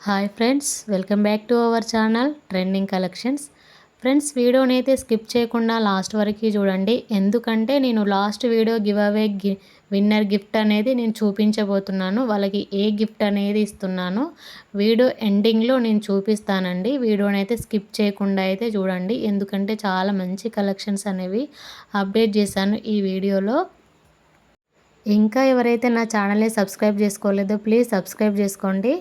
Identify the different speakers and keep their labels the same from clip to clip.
Speaker 1: Hi friends, welcome back to our channel trending collections. Friends, వీడియోని అయితే skip చేయకుండా last వరకు చూడండి. ఎందుకంటే నేను last video give away winner gift అనేది నేను చూపించబోతున్నాను. వాళ్ళకి ఏ గిఫ్ట్ అనేది ఇస్తున్నాను వీడియో ఎండింగ్లో నేను చూపిస్తానండి. వీడియోని అయితే స్కిప్ చేయకుండా అయితే చూడండి, ఎందుకంటే చాలా మంచి కలెక్షన్స్ అనేవి అప్డేట్ చేశాను ఈ వీడియోలో. ఇంకా ఎవరైతే నా ఛానల్ని సబ్స్క్రైబ్ చేసుకోలేదో ప్లీజ్ సబ్స్క్రైబ్ చేసుకోండి.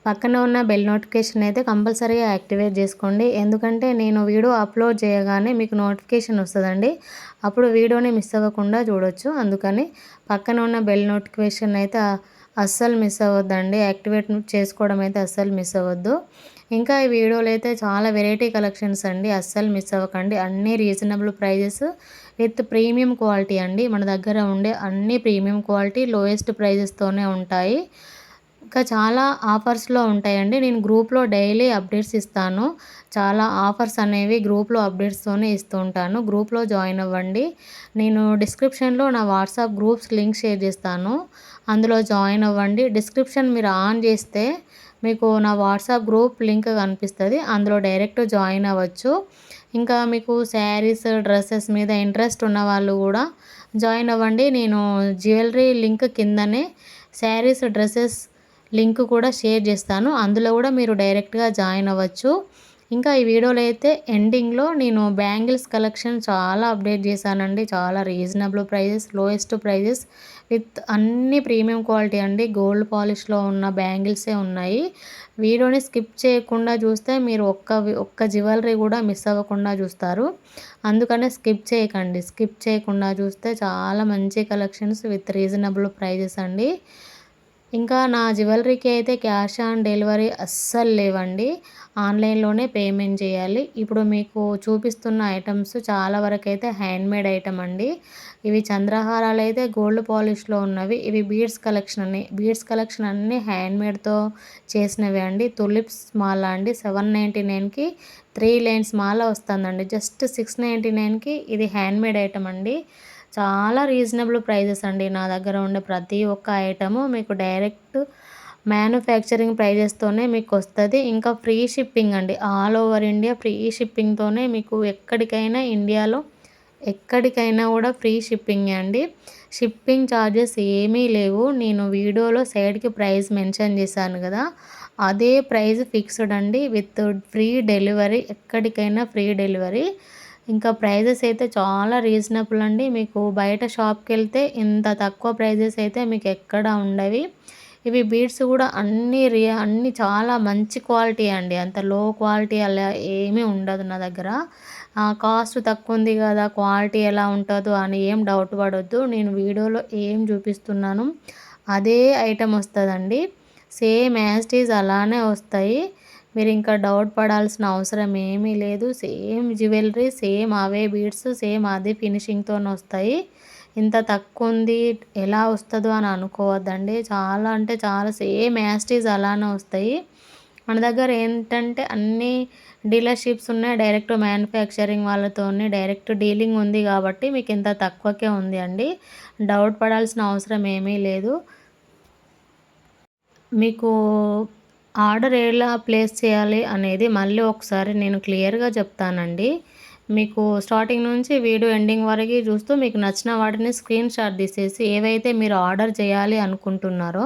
Speaker 1: పక్కన ఉన్న బెల్ నోటిఫికేషన్ అయితే కంపల్సరీగా యాక్టివేట్ చేసుకోండి. ఎందుకంటే నేను వీడియో అప్లోడ్ చేయగానే మీకు నోటిఫికేషన్ వస్తుందండి. అప్పుడు వీడియోని మిస్ అవ్వకుండా చూడొచ్చు. అందుకని పక్కన ఉన్న బెల్ నోటిఫికేషన్ అయితే అస్సలు మిస్ అవ్వద్దండి. యాక్టివేట్ చేసుకోవడం అయితే అస్సలు మిస్ అవ్వద్దు. ఇంకా ఈ వీడియోలో అయితే చాలా వెరైటీ కలెక్షన్స్ అండి, అస్సలు మిస్ అవ్వకండి. అన్నీ reasonable prices with premium quality అండి. మన దగ్గర ఉండే అన్ని ప్రీమియం క్వాలిటీ లోయెస్ట్ ప్రైజెస్తోనే ఉంటాయి. ఇంకా చాలా ఆఫర్స్లో ఉంటాయండి. నేను గ్రూప్లో డైలీ అప్డేట్స్ ఇస్తాను. చాలా ఆఫర్స్ అనేవి గ్రూప్లో అప్డేట్స్తోనే ఇస్తూ ఉంటాను. గ్రూప్లో జాయిన్ అవ్వండి. నేను డిస్క్రిప్షన్లో నా వాట్సాప్ గ్రూప్స్ లింక్ షేర్ చేస్తాను, అందులో జాయిన్ అవ్వండి. డిస్క్రిప్షన్ మీరు ఆన్ చేస్తే మీకు నా వాట్సాప్ గ్రూప్ లింక్ కనిపిస్తుంది, అందులో డైరెక్ట్ జాయిన్ అవ్వచ్చు. ఇంకా మీకు శారీస్ డ్రెస్సెస్ మీద ఇంట్రెస్ట్ ఉన్న వాళ్ళు కూడా జాయిన్ అవ్వండి. నేను జ్యువెలరీ లింక్ కిందనే శారీస్ డ్రెస్సెస్ లింక్ కూడా షేర్ చేస్తాను, అందులో కూడా మీరు డైరెక్ట్గా జాయిన్ అవ్వచ్చు. ఇంకా ఈ వీడియోలో అయితే ఎండింగ్లో నేను బ్యాంగిల్స్ కలెక్షన్ చాలా అప్డేట్ చేశానండి. చాలా reasonable prices, lowest prices with అన్ని ప్రీమియం క్వాలిటీ అండి. గోల్డ్ పాలిష్లో ఉన్న బ్యాంగిల్సే ఉన్నాయి. వీడియోని స్కిప్ చేయకుండా చూస్తే మీరు ఒక్క జ్యువెలరీ కూడా మిస్ అవ్వకుండా చూస్తారు. అందుకనే స్కిప్ చేయకండి. స్కిప్ చేయకుండా చూస్తే చాలా మంచి కలెక్షన్స్ విత్ రీజనబుల్ ప్రైజెస్ అండి. ఇంకా నా జ్యువెలరీకి అయితే క్యాష్ ఆన్ డెలివరీ అస్సలు లేవండి. ఆన్లైన్లోనే పేమెంట్ చేయాలి. ఇప్పుడు మీకు చూపిస్తున్న ఐటమ్స్ చాలా వరకు అయితే హ్యాండ్మేడ్ ఐటమ్ అండి. ఇవి చంద్రహారాలు అయితే గోల్డ్ పాలిష్లో ఉన్నవి. ఇవి బీడ్స్ కలెక్షన్ అన్నీ హ్యాండ్మేడ్తో చేసినవి అండి. తులిప్స్ మాల అండి, 799కి 3 లైన్స్ మాల వస్తుందండి. జస్ట్ 699కి ఇది హ్యాండ్మేడ్ ఐటమ్ అండి. చాలా రీజనబుల్ ప్రైజెస్ అండి. నా దగ్గర ఉండే ప్రతి ఒక్క ఐటము మీకు డైరెక్ట్ మ్యానుఫ్యాక్చరింగ్ ప్రైజెస్తోనే మీకు వస్తుంది. ఇంకా ఫ్రీ షిప్పింగ్ అండి, ఆల్ ఓవర్ ఇండియా ఫ్రీ షిప్పింగ్తోనే మీకు ఎక్కడికైనా ఇండియాలో ఎక్కడికైనా కూడా ఫ్రీ షిప్పింగ్ అండి. షిప్పింగ్ ఛార్జెస్ ఏమీ లేవు. నేను వీడియోలో సైడ్కి ప్రైస్ మెన్షన్ చేశాను కదా, అదే ప్రైస్ ఫిక్స్డ్ అండి. విత్ ఫ్రీ డెలివరీ, ఎక్కడికైనా ఫ్రీ డెలివరీ. ఇంకా ప్రైజెస్ అయితే చాలా రీజనబుల్ అండి. మీకు బయట షాప్కి వెళ్తే ఇంత తక్కువ ప్రైజెస్ అయితే మీకు ఎక్కడ ఉండవి. ఇవి బీడ్స్ కూడా అన్నీ చాలా మంచి క్వాలిటీ అండి. అంత లో క్వాలిటీ అలా ఏమీ ఉండదు నా దగ్గర. కాస్ట్ తక్కువ ఉంది కదా, క్వాలిటీ ఎలా ఉంటుందో అని ఏం డౌట్ పడొద్దు. నేను వీడియోలో ఏం చూపిస్తున్నాను అదే ఐటెం వస్తుందండి. సేమ్ యాజ్ ఇట్ ఈజ్ అలానే వస్తాయి. మీరు ఇంకా డౌట్ పడాల్సిన అవసరం ఏమీ లేదు. సేమ్ జ్యువెలరీ, సేమ్ అవే బీడ్స్, సేమ్ అదే ఫినిషింగ్తో వస్తాయి. ఇంత తక్కువ ఉంది ఎలా వస్తుందో అని అనుకోవద్దండి. చాలా అంటే చాలా సేమ్ యాజ్ ఇట్ ఈజ్ అలానే వస్తాయి. మన దగ్గర ఏంటంటే అన్ని డీలర్షిప్స్ ఉన్నాయి, డైరెక్ట్ మ్యానుఫ్యాక్చరింగ్ వాళ్ళతోని డైరెక్ట్ డీలింగ్ ఉంది కాబట్టి మీకు ఇంత తక్కువకే ఉంది అండి. డౌట్ పడాల్సిన అవసరం ఏమీ లేదు. మీకు ఆర్డర్ ఎలా ప్లేస్ చేయాలి అనేది మళ్ళీ ఒకసారి నేను క్లియర్గా చెప్తానండి. మీకు స్టార్టింగ్ నుంచి వీడియో ఎండింగ్ వరకు చూస్తూ మీకు నచ్చిన వాటిని స్క్రీన్ షాట్ తీసేసి ఏవైతే మీరు ఆర్డర్ చేయాలి అనుకుంటున్నారో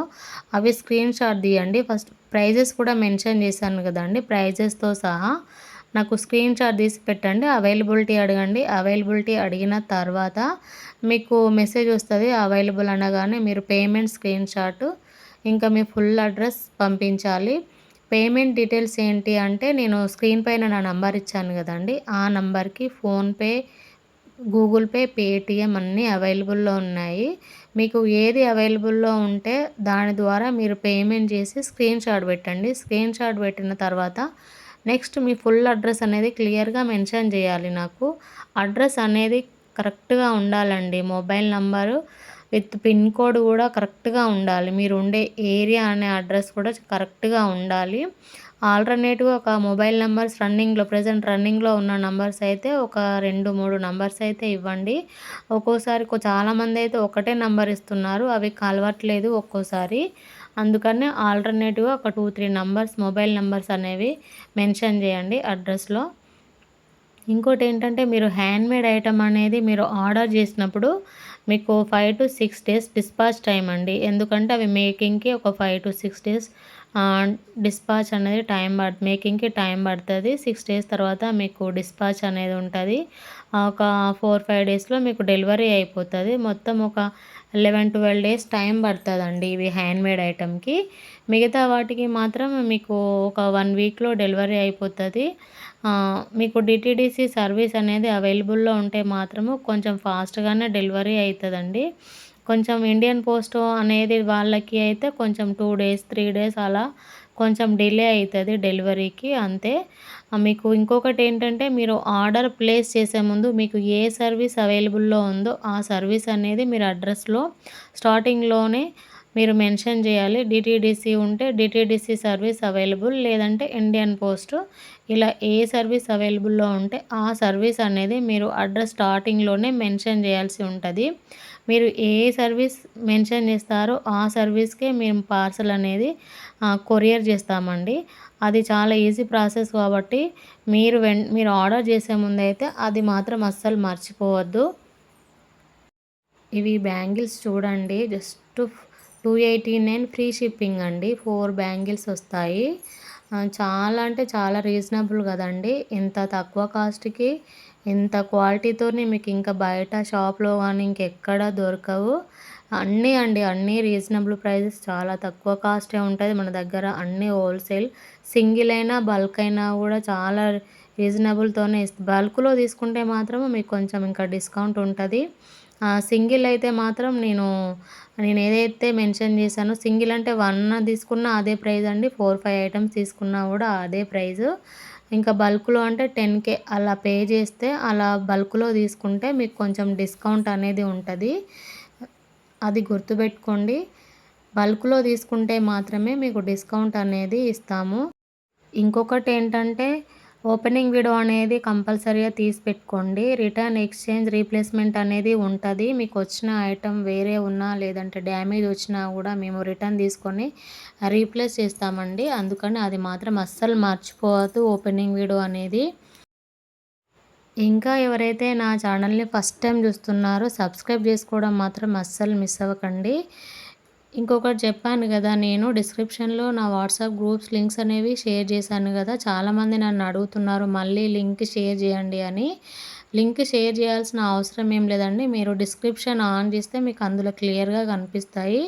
Speaker 1: అవి స్క్రీన్ షాట్ తీయండి. ఫస్ట్ ప్రైజెస్ కూడా మెన్షన్ చేశాను కదండి, ప్రైజెస్తో సహా నాకు స్క్రీన్ షాట్ తీసి పెట్టండి. అవైలబిలిటీ అడగండి. అవైలబిలిటీ అడిగిన తర్వాత మీకు మెసేజ్ వస్తుంది. అవైలబుల్ అనగానే మీరు పేమెంట్ స్క్రీన్ షాట్, ఇంకా మీ ఫుల్ అడ్రస్ పంపించాలి. పేమెంట్ డీటెయిల్స్ ఏంటి అంటే నేను స్క్రీన్ పైన నా నంబర్ ఇచ్చాను కదండి, ఆ నంబర్కి ఫోన్పే, గూగుల్ పే, పేటిఎం అన్నీ అవైలబుల్లో ఉన్నాయి. మీకు ఏది అవైలబుల్లో ఉంటే దాని ద్వారా మీరు పేమెంట్ చేసి స్క్రీన్ షాట్ పెట్టండి. స్క్రీన్ షాట్ పెట్టిన తర్వాత నెక్స్ట్ మీ ఫుల్ అడ్రస్ అనేది క్లియర్గా మెన్షన్ చేయాలి. నాకు అడ్రస్ అనేది కరెక్ట్గా ఉండాలండి. Mobile number with pin code కూడా కరెక్ట్గా ఉండాలి. మీరు ఉండే ఏరియా అనే అడ్రస్ కూడా కరెక్ట్గా ఉండాలి. ఆల్టర్నేటివ్గా ఒక మొబైల్ నెంబర్స్ ప్రజెంట్ రన్నింగ్లో ఉన్న నంబర్స్ అయితే ఒక 2-3 నంబర్స్ అయితే ఇవ్వండి. ఒక్కోసారి చాలామంది అయితే ఒకటే నంబర్ ఇస్తున్నారు, అవి కలవట్లేదు ఒక్కోసారి. అందుకని ఆల్టర్నేటివ్గా ఒక 2-3 నంబర్స్, మొబైల్ నంబర్స్ అనేవి మెన్షన్ చేయండి అడ్రస్లో. ఇంకోటేంటంటే మీరు హ్యాండ్‌మేడ్ ఐటెమ్ అనేది మీరు ఆర్డర్ చేసినప్పుడు మీకు 5-6 డేస్ డిస్పాచ్ టైమ్ అండి. ఎందుకంటే అవి మేకింగ్‌కి ఒక 5-6 డేస్ డిస్పాచ్ అనేది మేకింగ్‌కి టైం పడతది. 6 డేస్ తర్వాత మీకు డిస్పాచ్ అనేది ఉంటది. ఒక 4-5 డేస్‌లో మీకు డెలివరీ అయిపోతది. మొత్తం ఒక 11-12 డేస్ టైం పడతదండి ఇవి హ్యాండ్‌మేడ్ ఐటెమ్‌కి. మిగతా వాటికి మాత్రం మీకు ఒక 1 వీక్‌లో డెలివరీ అయిపోతది. మీకు డీటీడీసీ సర్వీస్ అనేది అవైలబుల్‌లో ఉంటే మాత్రము కొంచెం ఫాస్ట్‌గానే డెలివరీ అయితదండి. కొంచెం ఇండియన్ పోస్ట్ అనేది వాళ్ళకి అయితే కొంచెం 2 డేస్, 3 డేస్ అలా కొంచెం డిలే అయితది డెలివరీకి అంతే. మీకు ఇంకొకటేంటంటే మీరు ఆర్డర్ ప్లేస్ చేసే ముందు మీకు ఏ సర్వీస్ అవైలబుల్‌లో ఉందో ఆ సర్వీస్ అనేది మీరు అడ్రస్‌లో స్టార్టింగ్‌లోనే మీరు మెన్షన్ చేయాలి. డీటీడీసీ ఉంటే డీటీడీసీ సర్వీస్ అవైలబుల్, లేదంటే ఇండియన్ పోస్ట్ ఇలా ఏ సర్వీస్ అవైలబుల్‌లో ఉంటే ఆ సర్వీస్ అనేది మీరు అడ్రస్ స్టార్టింగ్‌లోనే మెన్షన్ చేయాల్సి ఉంటది. మీరు ఏ సర్వీస్ మెన్షన్ చేస్తారో ఆ సర్వీస్‌కే మేము పార్సెల్ అనేది కొరియర్ చేస్తామండి. అది చాలా ఈజీ ప్రాసెస్ కాబట్టి మీరు ఆర్డర్ చేసే ముందైతే అది మాత్రం అస్సలు మర్చిపోవద్దు. ఇవి బ్యాంగిల్స్ చూడండి, జస్ట్ 289 ఫ్రీ షిప్పింగ్ అండి. 4 బ్యాంగిల్స్ వస్తాయి. చాలా అంటే చాలా రీజనబుల్ కదండీ. ఇంత తక్కువ కాస్ట్‌కి ఇంత క్వాలిటీతోని మీకు ఇంకా బయట షాప్‌లో గానీ ఇంకెక్కడ దొరకవు. అన్నీ అండి, అన్నీ రీజనబుల్ ప్రైజెస్, చాలా తక్కువ కాస్టే ఉంటది మన దగ్గర. అన్నీ హోల్‌సేల్, సింగిల్ అయినా బల్క్ అయినా కూడా చాలా రీజనబుల్‌తోనే బల్క్‌లో తీసుకుంటే మాత్రం మీకు కొంచెం ఇంకా డిస్కౌంట్ ఉంటది. సింగిల్ అయితే మాత్రం నేనేదైతే మెన్షన్ చేశానో, సింగిల్ అంటే 1 తీసుకున్నా అదే ప్రైజ్ అండి. 4-5 ఐటెమ్స్ తీసుకున్నా కూడా అదే ప్రైజు. ఇంకా బల్క్‌లో అంటే 10,000 అలా పే చేస్తే, అలా బల్క్‌లో తీసుకుంటే మీకు కొంచెం డిస్కౌంట్ అనేది ఉంటది. అది గుర్తుపెట్టుకోండి. బల్క్‌లో తీసుకుంటే మాత్రమే మీకు డిస్కౌంట్ అనేది ఇస్తాము. ఇంకొకటేంటంటే ఓపెనింగ్ వీడియో అనేది కంపల్సరీగా తీసి పెట్టుకోండి. రిటర్న్, ఎక్స్‌చేంజ్, రీప్లేస్‌మెంట్ అనేది ఉంటది. మీకొచ్చిన ఐటెమ్ వేరే ఉన్నా లేదంటే డ్యామేజ్ వచ్చినా కూడా మేము రిటర్న్ తీసుకొని రీప్లేస్ చేస్తామండి. అందుకని అది మాత్రం అస్సలు మర్చిపోవద్దు ఓపెనింగ్ వీడియో అనేది. ఇంకా ఎవరైతే నా ఛానల్‌ని ఫస్ట్ టైం చూస్తున్నారో సబ్స్క్రైబ్ చేసుకోవడం మాత్రం అస్సలు మిస్ అవ్వకండి. ఇంకొకటి చెప్పాను కదా, నేను డిస్క్రిప్షన్‌లో నా వాట్సాప్ గ్రూప్స్ లింక్స్ అనేవి షేర్ చేశాను కదా. చాలామంది నన్ను అడుగుతున్నారు మళ్ళీ లింక్ షేర్ చేయండి అని. లింక్ షేర్ చేయాల్సిన అవసరం ఏం లేదండి. మీరు డిస్క్రిప్షన్ ఆన్ చేస్తే మీకు అందులో క్లియర్‌గా కనిపిస్తాయి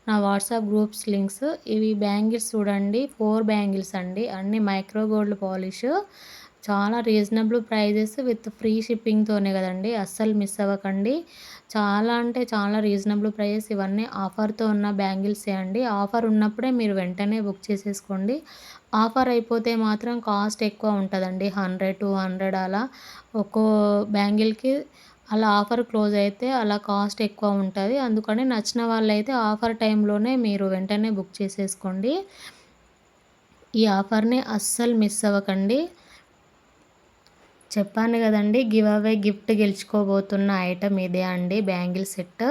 Speaker 1: నా వాట్సాప్ గ్రూప్స్ లింక్స్. ఇవి బ్యాంగిల్స్ చూడండి, 4 బ్యాంగిల్స్ అండి. అన్నీ మైక్రో గోల్డ్ పాలిష్. చాలా రీజనబుల్ ప్రైజెస్ విత్ ఫ్రీ షిప్పింగ్‌తోనే కదండీ. అస్సలు మిస్ అవ్వకండి. చాలా అంటే చాలా రీజనబుల్ ప్రైజెస్. ఇవన్నీ ఆఫర్‌తో ఉన్న బ్యాంగిల్సే అండి. ఆఫర్ ఉన్నప్పుడే మీరు వెంటనే బుక్ చేసేసుకోండి. ఆఫర్ అయిపోతే మాత్రం కాస్ట్ ఎక్కువ ఉంటదండి. 100-200 అలా ఒక్కో బ్యాంగిల్‌కి అలా ఆఫర్ క్లోజ్ అయితే అలా కాస్ట్ ఎక్కువ ఉంటది. అందుకని నచ్చిన వాళ్ళైతే ఆఫర్ టైంలోనే మీరు వెంటనే బుక్ చేసేసుకోండి. ఈ ఆఫర్‌ని అస్సలు మిస్ అవ్వకండి. చెప్పాను కదండీ, గివ్ అవే గిఫ్ట్ గెలుచుకోబోతున్న ఐటెమ్ ఇదే అండి, బ్యాంగిల్ సెట్.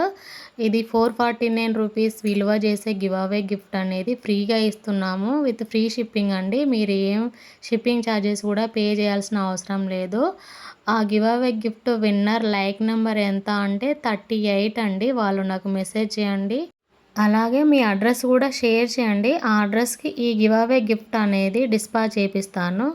Speaker 1: ఇది 449 రూపీస్ విలువ చేసే గివ్ అవే గిఫ్ట్ అనేది ఫ్రీగా ఇస్తున్నాము విత్ ఫ్రీ షిప్పింగ్ అండి. మీరు ఏం షిప్పింగ్ ఛార్జెస్ కూడా పే చేయాల్సిన అవసరం లేదు. ఆ give away gift winner like number ఎంత అంటే 38 అండి. వాళ్ళు నాకు మెసేజ్ చేయండి. అలాగే మీ అడ్రస్ కూడా షేర్ చేయండి. ఆ అడ్రస్‌కి ఈ గివ్ అవే గిఫ్ట్ అనేది డిస్పాచ్ చేపిస్తాను.